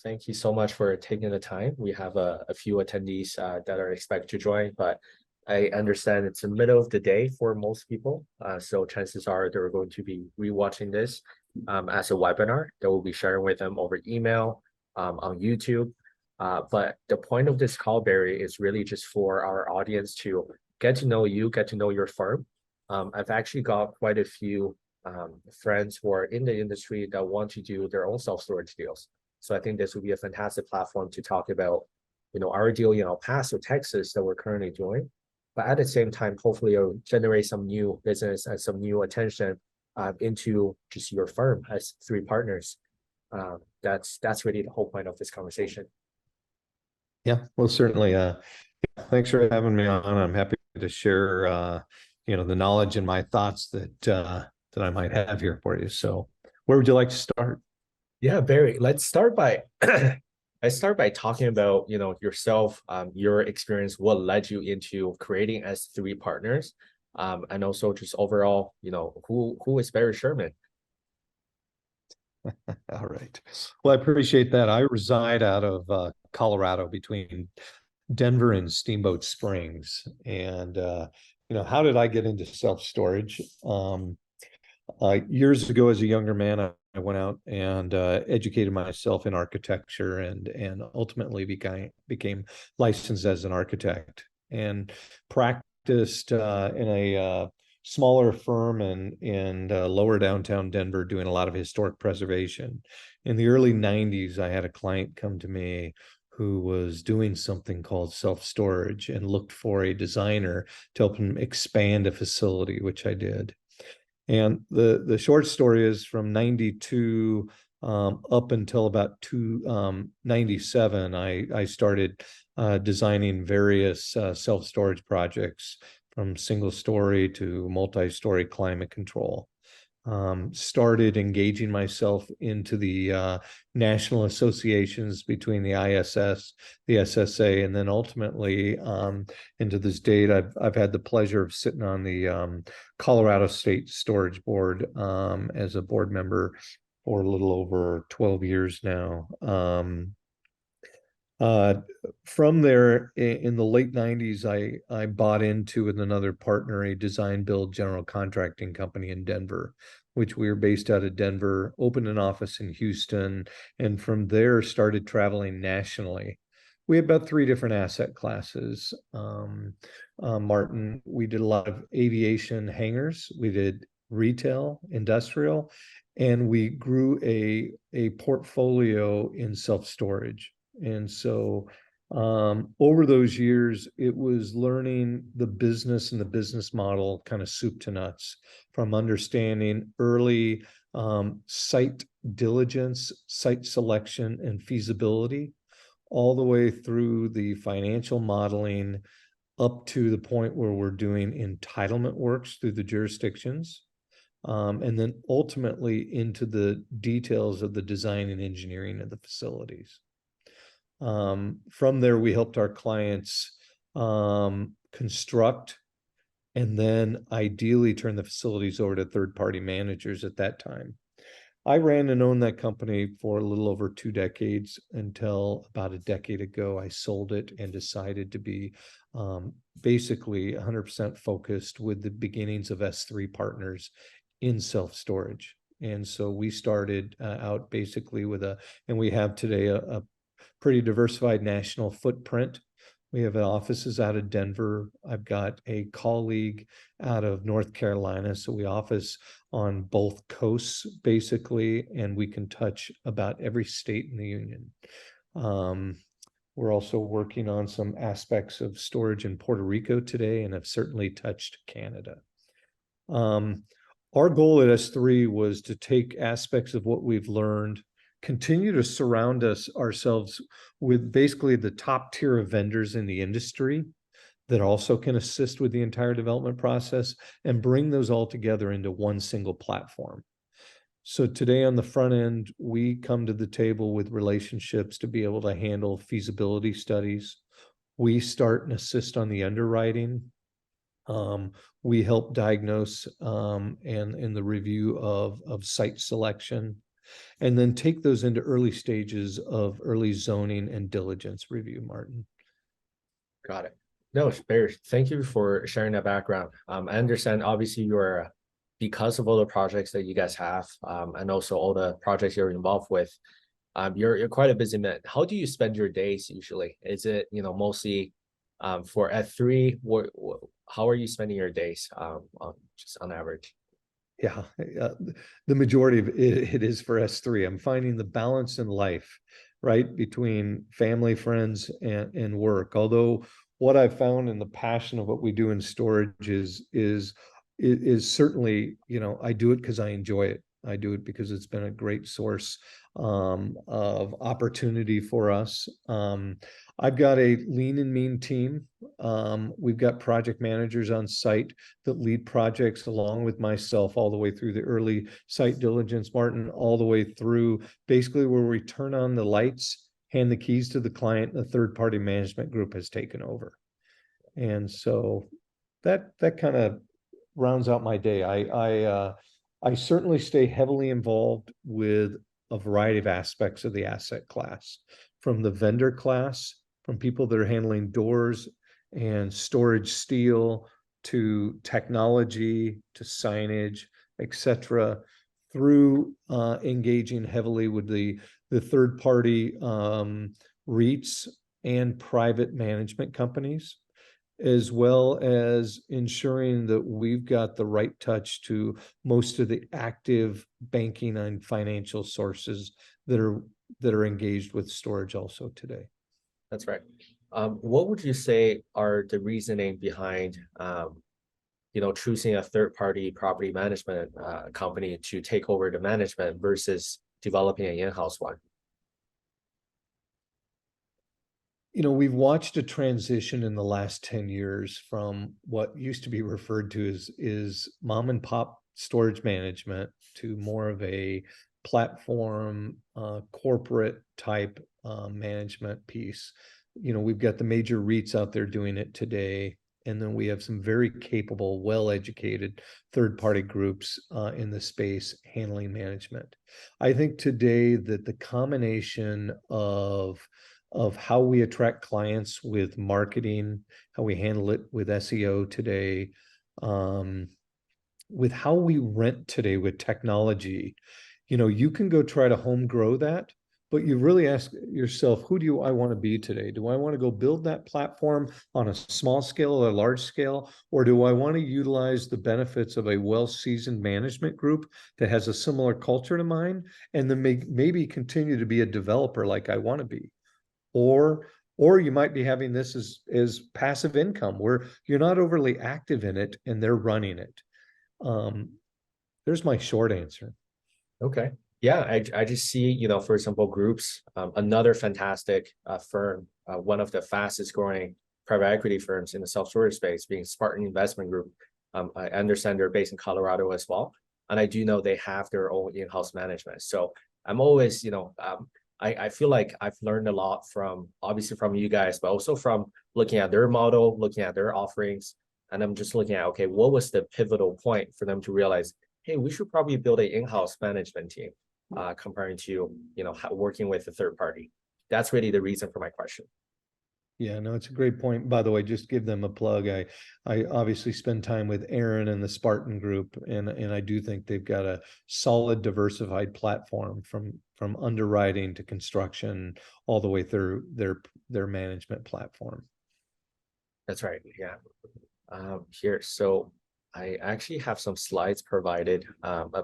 Thank you so much for taking the time. We have a few attendees that are expected to join, but I understand it's the middle of the day for most people. So chances are they're going to be rewatching this as a webinar that we'll be sharing with them over email on YouTube. But the point of this call, Barry, is really just for our audience to get to know you, get to know your firm. I've actually got quite a few friends who are in the industry that want to do their own self-storage deals. So I think this would be a fantastic platform to talk about, our deal in El Paso, Texas that we're currently doing. But at the same time, hopefully it'll generate some new business and some new attention into just your firm as three partners. That's really the whole point of this conversation. Yeah, well, certainly. Thanks for having me on. I'm happy to share, the knowledge and my thoughts that I might have here for you. So, where would you like to start? Yeah, Barry, let's start by talking about, yourself, your experience, what led you into creating S3 Partners, and also just overall, who is Barry Sherman? All right. Well, I appreciate that. I reside out of Colorado between Denver and Steamboat Springs. And, how did I get into self-storage? Years ago, as a younger man, I went out and educated myself in architecture and ultimately became licensed as an architect and practiced in a smaller firm in lower downtown Denver doing a lot of historic preservation. In the early 90s, I had a client come to me who was doing something called self-storage and looked for a designer to help him expand a facility, which I did. And the short story is from 92 up until about 97, I started designing various self-storage projects from single story to multi-story climate control. Started engaging myself into the national associations between the ISS, the SSA, and then ultimately into this date, I've had the pleasure of sitting on the Colorado State Storage Board as a board member for a little over 12 years now. From there, in the late 90s, I bought into with another partner a design build general contracting company in Denver, which we were based out of Denver, opened an office in Houston, and from there started traveling nationally. We had about 3 different asset classes. Martin, we did a lot of aviation hangars, we did retail, industrial, and we grew a portfolio in self-storage. And so over those years, it was learning the business and the business model kind of soup to nuts, from understanding early site diligence, site selection, and feasibility, all the way through the financial modeling up to the point where we're doing entitlement works through the jurisdictions. And then ultimately into the details of the design and engineering of the facilities. From there, we helped our clients construct and then ideally turn the facilities over to third-party managers at that time. I ran and owned that company for a little over 2 decades until about a decade ago, I sold it and decided to be basically 100% focused with the beginnings of S3 Partners in self-storage. And so we started out basically with and we have today a pretty diversified national footprint. We have offices out of Denver. I've got a colleague out of North Carolina. So we office on both coasts, basically, and we can touch about every state in the union. We're also working on some aspects of storage in Puerto Rico today and have certainly touched Canada. Our goal at S3 was to take aspects of what we've learned, continue to surround ourselves with basically the top tier of vendors in the industry that also can assist with the entire development process, and bring those all together into one single platform. So today on the front end, we come to the table with relationships to be able to handle feasibility studies. We start and assist on the underwriting. We help diagnose and in the review of site selection. and then take those into early stages of early zoning and diligence review, Martin. Got it. No, Bear, thank you for sharing that background. I understand obviously you're because of all the projects that you guys have, and also all the projects you're involved with, you're quite a busy man. How do you spend your days usually? Is it, mostly for F3? How are you spending your days just on average? Yeah, the majority of it is for S3. I'm finding the balance in life, right, between family, friends, and work. Although what I've found in the passion of what we do in storage is certainly, I do it because I enjoy it. I do it because it's been a great source of opportunity for us. I've got a lean and mean team. We've got project managers on site that lead projects along with myself all the way through the early site diligence, Martin, all the way through basically where we turn on the lights, hand the keys to the client, and the third-party management group has taken over. And so that kind of rounds out my day. I certainly stay heavily involved with a variety of aspects of the asset class, from the vendor class, from people that are handling doors and storage steel, to technology, to signage, etc., through engaging heavily with the third party REITs and private management companies, as well as ensuring that we've got the right touch to most of the active banking and financial sources that are engaged with storage also today. That's right. What would you say are the reasoning behind choosing a third-party property management company to take over the management versus developing an in-house one? We've watched a transition in the last 10 years from what used to be referred to as mom and pop storage management to more of a platform, corporate type management piece. We've got the major REITs out there doing it today. And then we have some very capable, well-educated third-party groups in the space handling management. I think today that the combination of how we attract clients with marketing, how we handle it with SEO today, with how we rent today with technology, you can go try to home grow that, but you really ask yourself, who do I want to be today? Do I want to go build that platform on a small scale or a large scale? Or do I want to utilize the benefits of a well-seasoned management group that has a similar culture to mine, and then maybe continue to be a developer like I want to be? Or you might be having this as passive income where you're not overly active in it and they're running it. There's my short answer. Okay. Yeah, I just see, for example, groups, another fantastic firm, one of the fastest growing private equity firms in the self-storage space, being Spartan Investment Group. I understand they're based in Colorado as well. And I do know they have their own in-house management. So I'm always, I feel like I've learned a lot obviously from you guys, but also from looking at their model, looking at their offerings. And I'm just looking at, okay, what was the pivotal point for them to realize, hey, we should probably build an in-house management team comparing to, working with a third party. That's really the reason for my question. Yeah, no, it's a great point. By the way, just give them a plug. I obviously spend time with Aaron and the Spartan Group, and I do think they've got a solid, diversified platform from underwriting to construction all the way through their management platform. That's right. Yeah. Here, so I actually have some slides provided,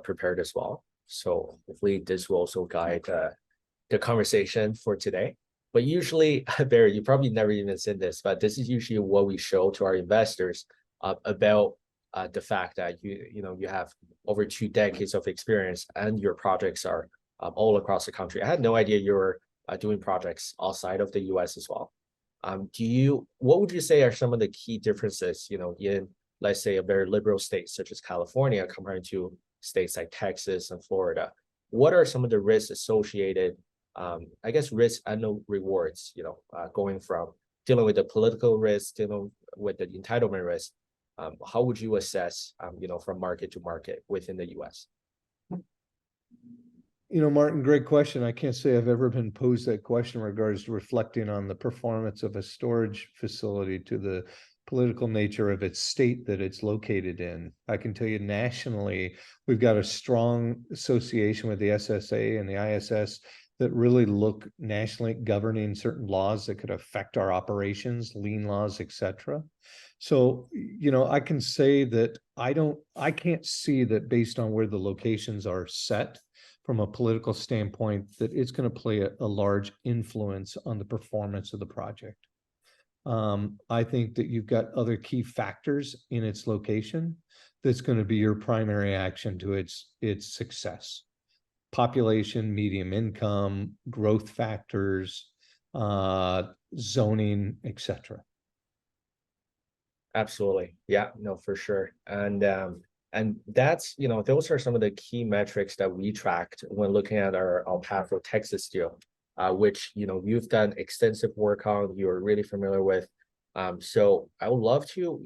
prepared as well. So hopefully this will also guide the conversation for today. But usually, Barry, you probably never even seen this, but this is usually what we show to our investors about the fact that you have over 2 decades of experience and your projects are all across the country. I had no idea you were doing projects outside of the US as well. What would you say are some of the key differences, in, let's say, a very liberal state such as California compared to states like Texas and Florida? What are some of the risks associated, I guess, risk and no rewards, going from dealing with the political risk, dealing with the entitlement risk? How would you assess, from market to market within the US? Martin, great question. I can't say I've ever been posed that question in regards to reflecting on the performance of a storage facility to the political nature of its state that it's located in. I can tell you nationally, we've got a strong association with the SSA and the ISS that really look nationally governing certain laws that could affect our operations, lien laws, etc. So, I can say that I can't see that based on where the locations are set from a political standpoint, that it's going to play a large influence on the performance of the project. I think that you've got other key factors in its location that's going to be your primary action to its success. Population, medium income, growth factors, zoning, etc. Absolutely. Yeah, no, for sure. And that's, those are some of the key metrics that we tracked when looking at our El Paso, Texas deal, which, you've done extensive work on, you're really familiar with. So I would love to,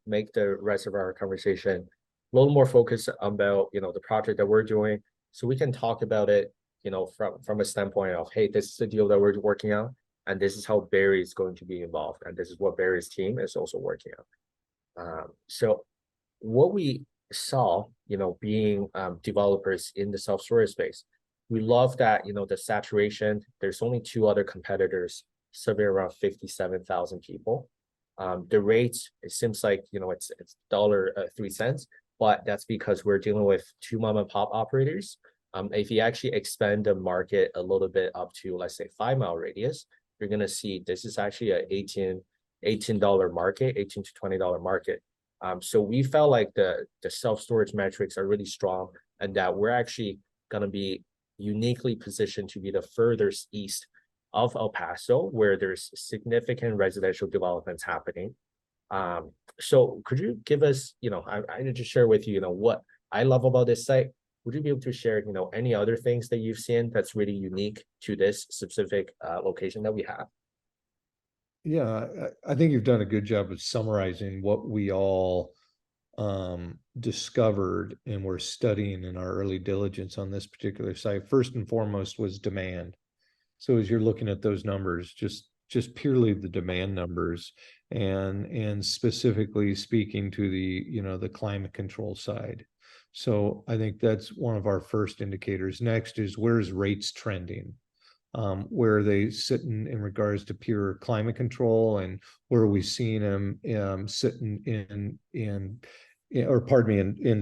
make the rest of our conversation a little more focused about, the project that we're doing, so we can talk about it, from a standpoint of, hey, this is the deal that we're working on, and this is how Barry is going to be involved, and this is what Barry's team is also working on. So what we saw, being developers in the self-storage space, we love that, the saturation, there's only two other competitors serving around 57,000 people. The rates, it seems like, it's $3, but that's because we're dealing with two mom and pop operators. If you actually expand the market a little bit up to, let's say, 5-mile radius, you're going to see this is actually a $18 market, $18 to $20 market. So we felt like the self-storage metrics are really strong, and that we're actually going to be uniquely positioned to be the furthest east of El Paso, where there's significant residential developments happening. So could you give us, I need to share with you, what I love about this site. Would you be able to share, any other things that you've seen that's really unique to this specific location that we have? Yeah, I think you've done a good job of summarizing what we all discovered and were studying in our early diligence on this particular site. First and foremost was demand. So as you're looking at those numbers, just purely the demand numbers, and specifically speaking to the climate control side. So I think that's one of our first indicators. Next is, where's rates trending? Where are they sitting in regards to pure climate control, and where are we seeing them sitting in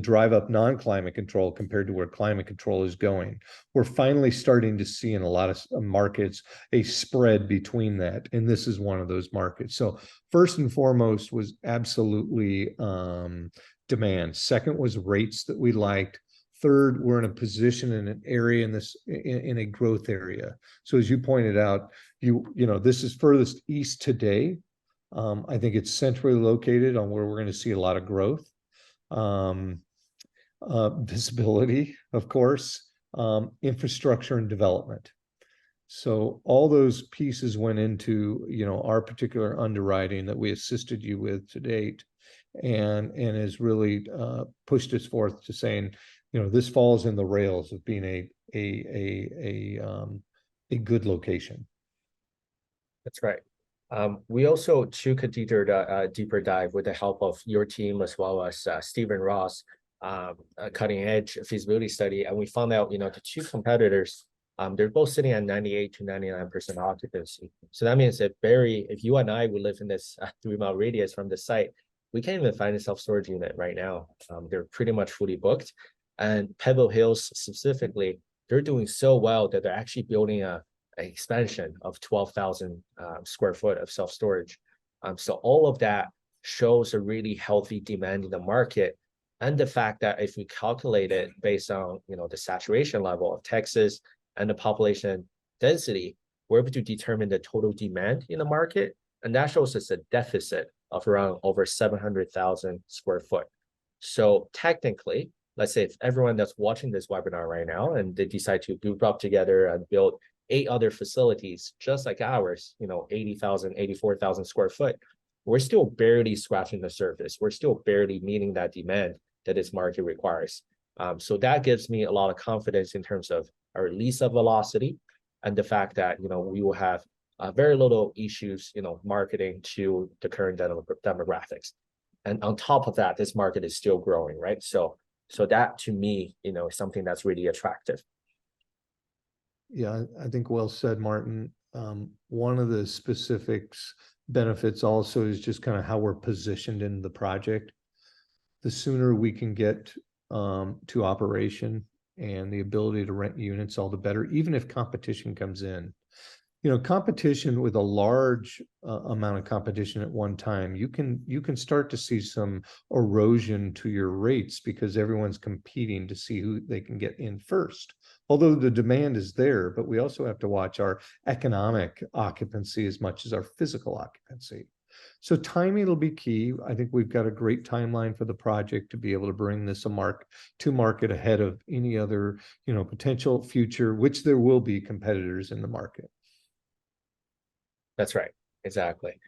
drive up non-climate control compared to where climate control is going? We're finally starting to see in a lot of markets a spread between that, and this is one of those markets. So first and foremost was absolutely demand. Second was rates that we liked. Third, we're in a position in an area in a growth area. So as you pointed out, this is furthest east today. I think it's centrally located on where we're going to see a lot of growth. Visibility, of course, infrastructure and development. So all those pieces went into, our particular underwriting that we assisted you with to date, and has really pushed us forth to saying, this falls in the rails of being a good location. That's right. We also took a deeper dive with the help of your team, as well as Stephen Ross, a cutting edge feasibility study. And we found out, the two competitors, they're both sitting at 98 to 99% occupancy. So that means that if you and I would live in this 3-mile radius from the site, we can't even find a self-storage unit right now. They're pretty much fully booked. And Pebble Hills specifically, they're doing so well that they're actually building an expansion of 12,000 square foot of self-storage. So all of that shows a really healthy demand in the market. And the fact that if we calculate it based on, the saturation level of Texas and the population density, we're able to determine the total demand in the market. And that shows us a deficit of around over 700,000 square foot. So technically, let's say if everyone that's watching this webinar right now and they decide to group up together and build 8 other facilities just like ours, 80,000, 84,000 square foot, we're still barely scratching the surface. We're still barely meeting that demand that this market requires. So that gives me a lot of confidence in terms of our lease of velocity, and the fact that we will have very little issues marketing to the current demographics. And on top of that, this market is still growing, right? So that to me, is something that's really attractive. Yeah, I think well said, Martin. One of the specifics benefits also is just kind of how we're positioned in the project. The sooner we can get to operation and the ability to rent units, all the better, even if competition comes in. Competition with a large amount of competition at one time, you can start to see some erosion to your rates because everyone's competing to see who they can get in first. Although the demand is there, but we also have to watch our economic occupancy as much as our physical occupancy. So timing will be key. I think we've got a great timeline for the project to be able to bring this to market ahead of any other, potential future, which there will be competitors in the market. That's right. Exactly.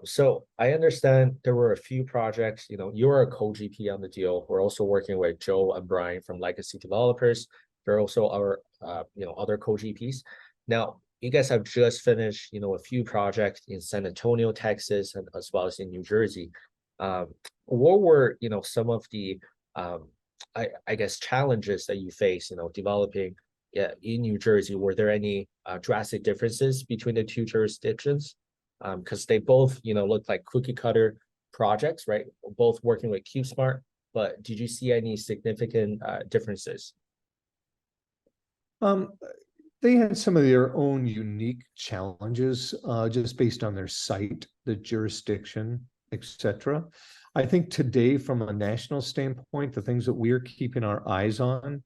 So I understand there were a few projects, you're a co-GP on the deal. We're also working with Joe and Brian from Legacy Developers. They're also our, other co-GPs. Now, you guys have just finished, a few projects in San Antonio, Texas, and as well as in New Jersey. What were, some of the, I guess, challenges that you face, developing in New Jersey? Were there any drastic differences between the two jurisdictions? Because they both, look like cookie cutter projects, right? Both working with CubeSmart, but did you see any significant differences? They had some of their own unique challenges, just based on their site, the jurisdiction, etc. I think today, from a national standpoint, the things that we're keeping our eyes on,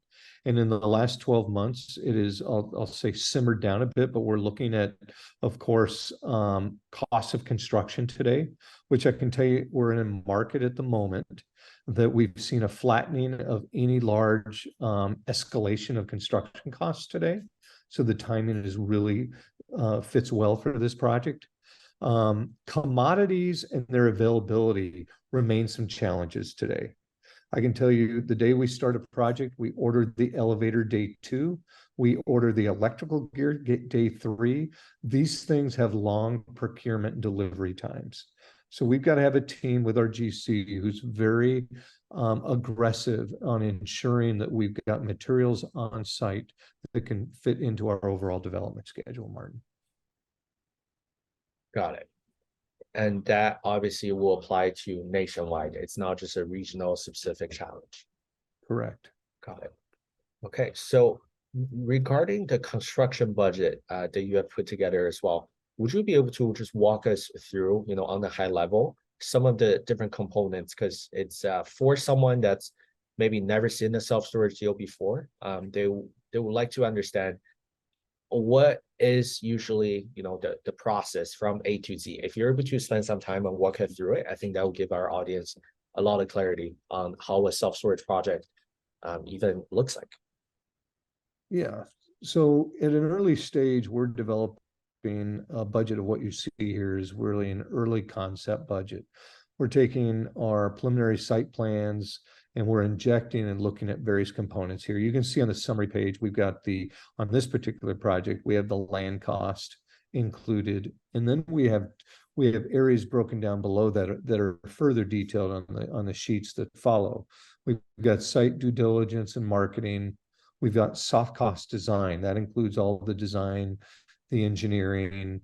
and in the last 12 months, it is, I'll say, simmered down a bit, but we're looking at, of course, costs of construction today, which I can tell you we're in a market at the moment that we've seen a flattening of any large escalation of construction costs today. So the timing is really fits well for this project. Commodities and their availability remain some challenges today. I can tell you the day we start a project, we ordered the elevator day 2, we ordered the electrical gear day 3. These things have long procurement and delivery times. So we've got to have a team with our GC who's very aggressive on ensuring that we've got materials on site that can fit into our overall development schedule, Martin. Got it. And that obviously will apply to nationwide. It's not just a regional specific challenge. Correct. Got it. Okay, so regarding the construction budget that you have put together as well, would you be able to just walk us through, on the high level, some of the different components? Because it's for someone that's maybe never seen a self-storage deal before, they would like to understand what is usually, the process from A to Z. If you're able to spend some time and walk us through it, I think that will give our audience a lot of clarity on how a self-storage project even looks like. Yeah. So at an early stage, we're developing a budget of what you see here is really an early concept budget. We're taking our preliminary site plans and we're injecting and looking at various components here. You can see on the summary page, we've got on this particular project, we have the land cost included. And then we have areas broken down below that are further detailed on the sheets that follow. We've got site due diligence and marketing. We've got soft cost design. That includes all the design, the engineering,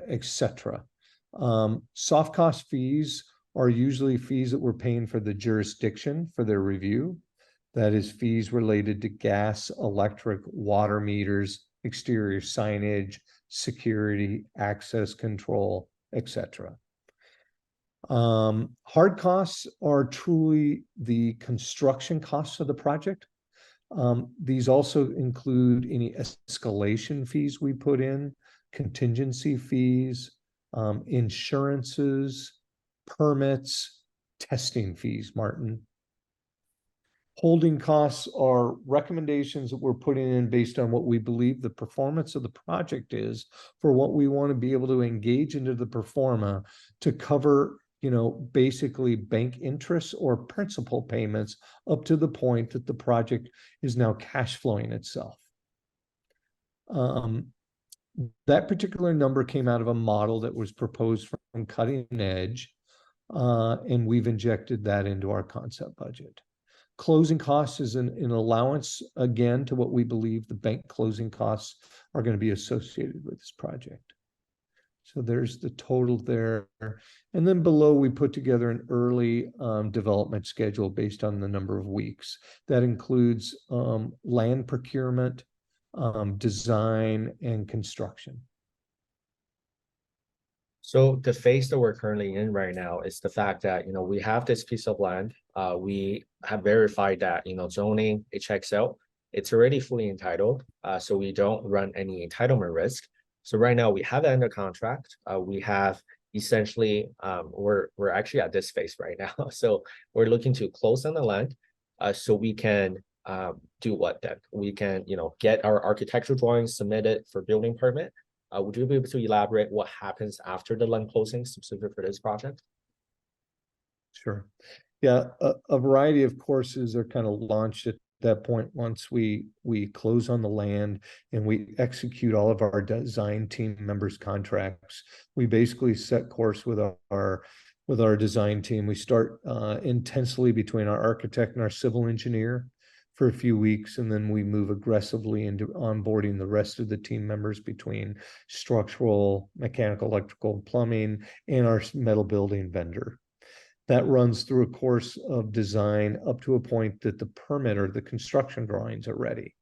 etc. Soft cost fees are usually fees that we're paying for the jurisdiction for their review. That is fees related to gas, electric, water meters, exterior signage, security, access control, etc. Hard costs are truly the construction costs of the project. These also include any escalation fees we put in, contingency fees, insurances, permits, testing fees, Martin. Holding costs are recommendations that we're putting in based on what we believe the performance of the project is for what we want to be able to engage into the pro forma to cover basically bank interest or principal payments up to the point that the project is now cash flowing itself. That particular number came out of a model that was proposed from Cutting Edge, and we've injected that into our concept budget. Closing costs is an allowance, again, to what we believe the bank closing costs are going to be associated with this project. So there's the total there. And then below, we put together an early development schedule based on the number of weeks. That includes land procurement, design, and construction. So the phase that we're currently in right now is the fact that, we have this piece of land. We have verified that, zoning, it checks out. It's already fully entitled. So we don't run any entitlement risk. So right now we have it under contract. We have essentially, we're actually at this phase right now. So we're looking to close on the land so we can do what then? We can, get our architectural drawings submitted for building permit. Would you be able to elaborate what happens after the land closing specific for this project? Sure. Yeah, a variety of courses are kind of launched at that point once we close on the land and we execute all of our design team members' contracts. We basically set course with our design team. We start intensely between our architect and our civil engineer for a few weeks, and then we move aggressively into onboarding the rest of the team members between structural, mechanical, electrical, plumbing, and our metal building vendor. That runs through a course of design up to a point that the permit or the construction drawings are ready.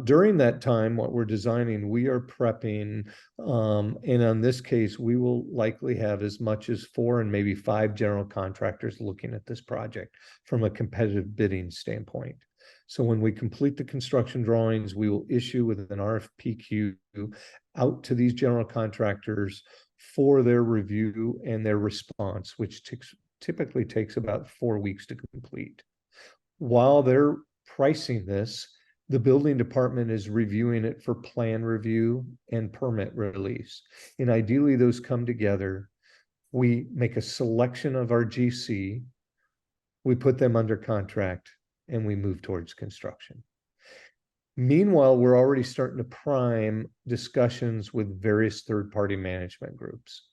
During that time, what we're designing, we are prepping, and in this case, we will likely have as much as 4 and maybe 5 general contractors looking at this project from a competitive bidding standpoint. So when we complete the construction drawings, we will issue with an RFPQ out to these general contractors for their review and their response, which typically takes about 4 weeks to complete. While they're pricing this, the building department is reviewing it for plan review and permit release. And ideally, those come together. We make a selection of our GC, we put them under contract, and we move towards construction. Meanwhile, we're already starting to prime discussions with various third-party management groups.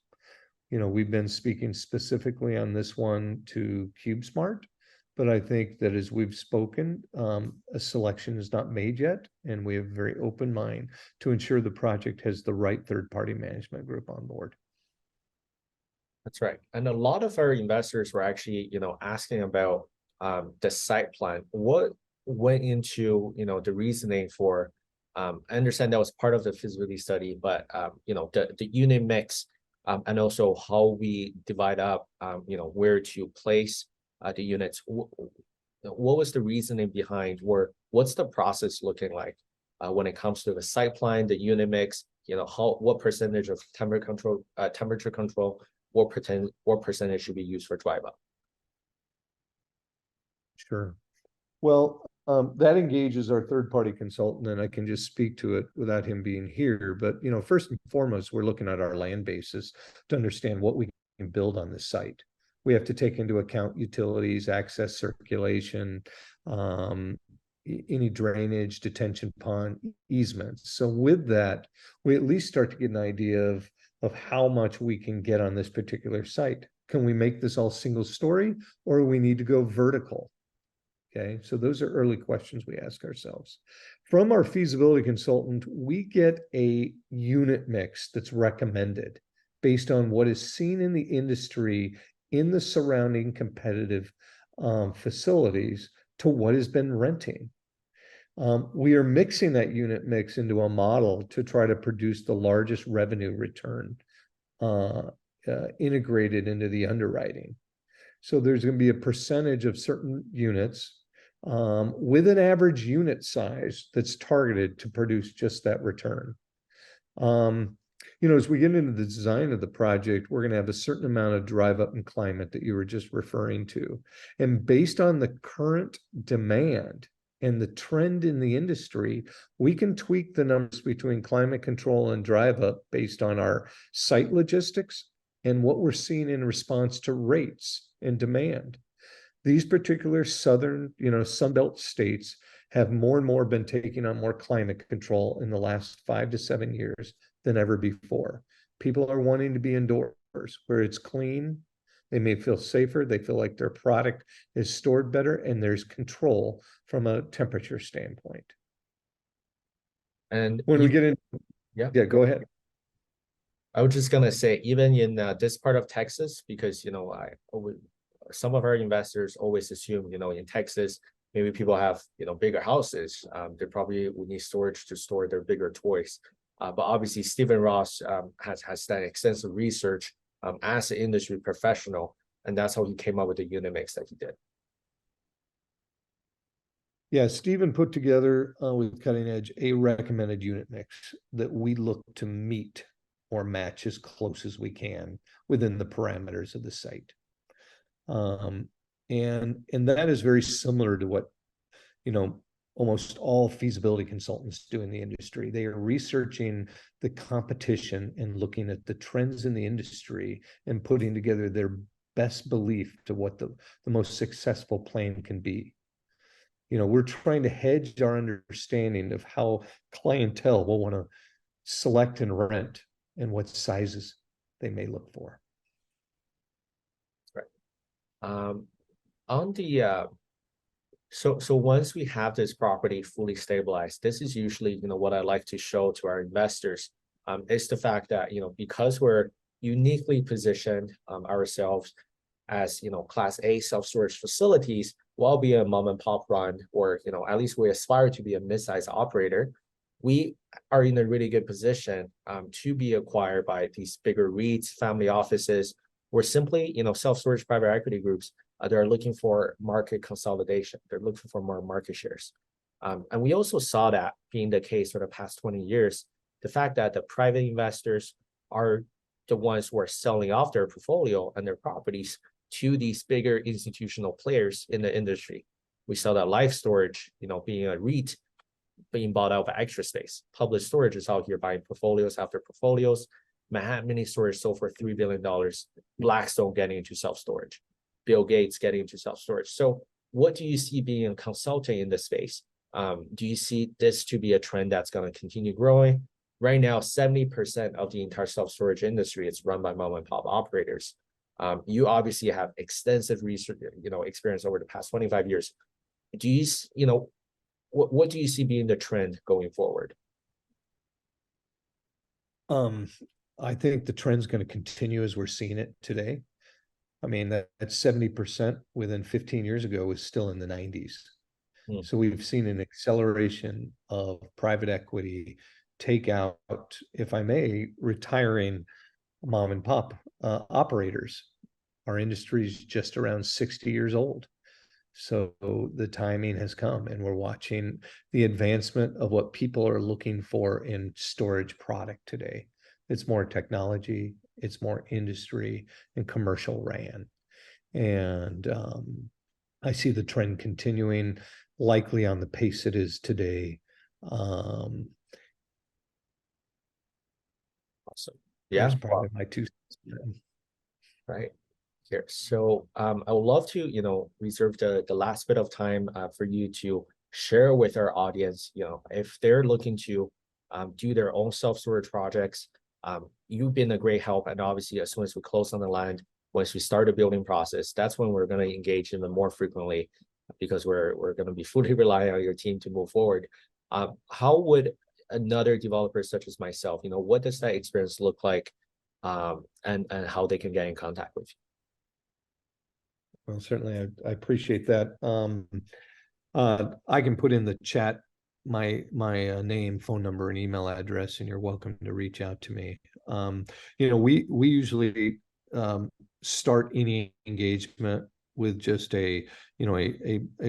We've been speaking specifically on this one to CubeSmart, but I think that as we've spoken, a selection is not made yet, and we have a very open mind to ensure the project has the right third-party management group on board. That's right. And a lot of our investors were actually, asking about the site plan. What went into, the reasoning for, I understand that was part of the feasibility study, but, the unit mix and also how we divide up, where to place the units. What was the reasoning behind, or what's the process looking like when it comes to the site plan, the unit mix, what percentage of temperature control, what percentage should be used for drive up? Sure. Well, that engages our third-party consultant, and I can just speak to it without him being here. But, first and foremost, we're looking at our land basis to understand what we can build on this site. We have to take into account utilities, access, circulation, any drainage, detention pond, easements. So with that, we at least start to get an idea of how much we can get on this particular site. Can we make this all single story, or do we need to go vertical? Okay, so those are early questions we ask ourselves. From our feasibility consultant, we get a unit mix that's recommended based on what is seen in the industry in the surrounding competitive facilities to what has been renting. We are mixing that unit mix into a model to try to produce the largest revenue return integrated into the underwriting. So there's going to be a percentage of certain units with an average unit size that's targeted to produce just that return. As we get into the design of the project, we're going to have a certain amount of drive up and climate that you were just referring to. And based on the current demand and the trend in the industry, we can tweak the numbers between climate control and drive up based on our site logistics and what we're seeing in response to rates and demand. These particular southern, Sunbelt states have more and more been taking on more climate control in the last 5 to 7 years than ever before. People are wanting to be indoors where it's clean. They may feel safer. They feel like their product is stored better, and there's control from a temperature standpoint. And When we get in, yeah, go ahead. I was just gonna say, even in this part of Texas, because some of our investors always assume, in Texas, maybe people have bigger houses. They probably would need storage to store their bigger toys. But obviously, Stephen Ross has done extensive research as an industry professional, and that's how he came up with the unit mix that he did. Yeah, Stephen put together with Cutting Edge a recommended unit mix that we look to meet or match as close as we can within the parameters of the site. And that is very similar to what almost all feasibility consultants do in the industry. They are researching the competition and looking at the trends in the industry and putting together their best belief to what the most successful plan can be. We're trying to hedge our understanding of how clientele will want to select and rent and what sizes they may look for. Right. On the so once we have this property fully stabilized, this is usually what I like to show to our investors, is the fact that because we're uniquely positioned ourselves as Class A self-storage facilities, while being a mom and pop run, or at least we aspire to be a mid-sized operator, we are in a really good position to be acquired by these bigger REITs, family offices, or simply self-storage private equity groups. They're looking for market consolidation. They're looking for more market shares. And we also saw that being the case for the past 20 years, the fact that the private investors are the ones who are selling off their portfolio and their properties to these bigger institutional players in the industry. We saw that Life Storage, being a REIT, being bought out by Extra Space. Public Storage is out here buying portfolios after portfolios. Manhattan Mini Storage sold for $3 billion. Blackstone getting into self-storage. Bill Gates getting into self-storage. So what do you see being a consultant in this space? Do you see this to be a trend that's going to continue growing? Right now, 70% of the entire self-storage industry is run by mom and pop operators. You obviously have extensive research, experience over the past 25 years. Do you, what do you see being the trend going forward? I think the trend's going to continue as we're seeing it today. I mean, that 70% within 15 years ago was still in the 90s. So we've seen an acceleration of private equity take out, if I may, retiring mom and pop operators. Our industry is just around 60 years old. So the timing has come, and we're watching the advancement of what people are looking for in storage product today. It's more technology, it's more industry and commercial ran. And I see the trend continuing, likely on the pace it is today. Awesome. Yeah. That's probably my 2 cents. Right here. So I would love to, reserve the last bit of time for you to share with our audience, if they're looking to do their own self-storage projects. You've been a great help, and obviously as soon as we close on the land, once we start the building process, that's when we're going to engage even more frequently, because we're going to be fully relying on your team to move forward. How would another developer such as myself, what does that experience look like, and how they can get in contact with you? Well, certainly I appreciate that. I can put in the chat my name, phone number, and email address, and you're welcome to reach out to me. We usually start any engagement with just a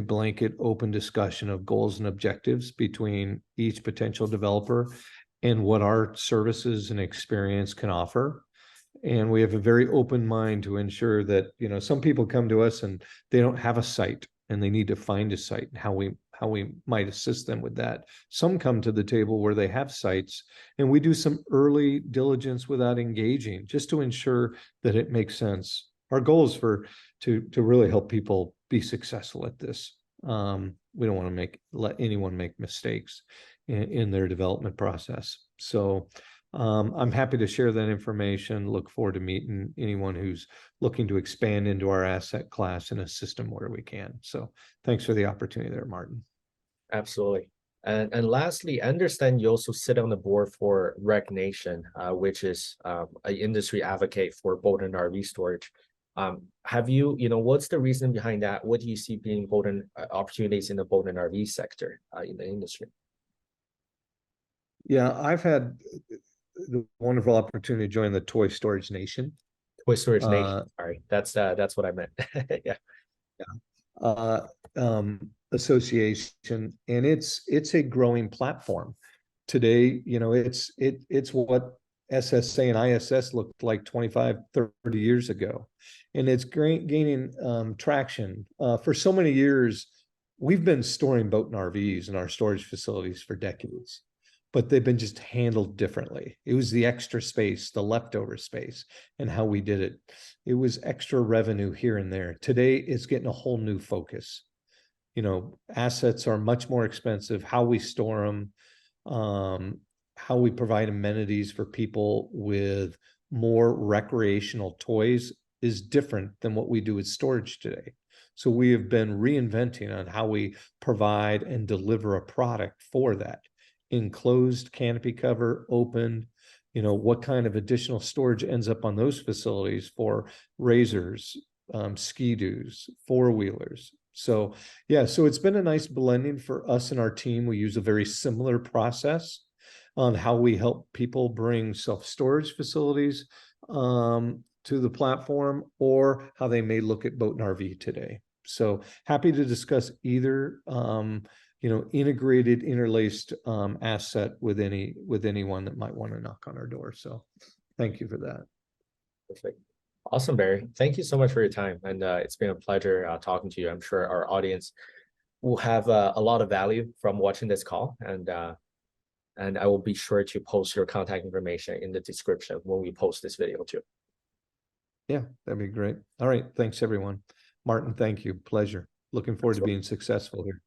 blanket open discussion of goals and objectives between each potential developer and what our services and experience can offer. And we have a very open mind to ensure that some people come to us and they don't have a site and they need to find a site, and we might assist them with that. Some come to the table where they have sites, and we do some early diligence without engaging, just to ensure that it makes sense. Our goal is to really help people be successful at this. We don't want to let anyone make mistakes in their development process. So I'm happy to share that information. Look forward to meeting anyone who's looking to expand into our asset class and assist them where we can. So thanks for the opportunity there, Martin. Absolutely. And lastly, I understand you also sit on the board for Rec Nation, which is an industry advocate for boat and RV storage. Have you, what's the reason behind that? What do you see being important opportunities in the boat and RV sector in the industry? Yeah, I've had the wonderful opportunity to join the Toy Storage Nation. Toy Storage Nation. Sorry, that's what I meant. Yeah. Association, and it's a growing platform today. It's what SSA and ISS looked like 25, 30 years ago, and it's gaining traction. For so many years, we've been storing boat and RVs in our storage facilities for decades, but they've been just handled differently. It was the extra space, the leftover space, and how we did it. It was extra revenue here and there. Today, it's getting a whole new focus. Assets are much more expensive. How we store them, how we provide amenities for people with more recreational toys is different than what we do with storage today. So we have been reinventing on how we provide and deliver a product for that. Enclosed canopy cover, opened, what kind of additional storage ends up on those facilities for razors, ski-doos, four-wheelers. So it's been a nice blending for us and our team. We use a very similar process on how we help people bring self-storage facilities to the platform, or how they may look at boat and RV today. So happy to discuss either integrated, interlaced asset with anyone that might want to knock on our door. So thank you for that. Perfect. Awesome, Barry. Thank you so much for your time. And it's been a pleasure talking to you. I'm sure our audience will have a lot of value from watching this call. And I will be sure to post your contact information in the description when we post this video too. Yeah, that'd be great. All right. Thanks, everyone. Martin, thank you. Pleasure. Looking forward to being successful here.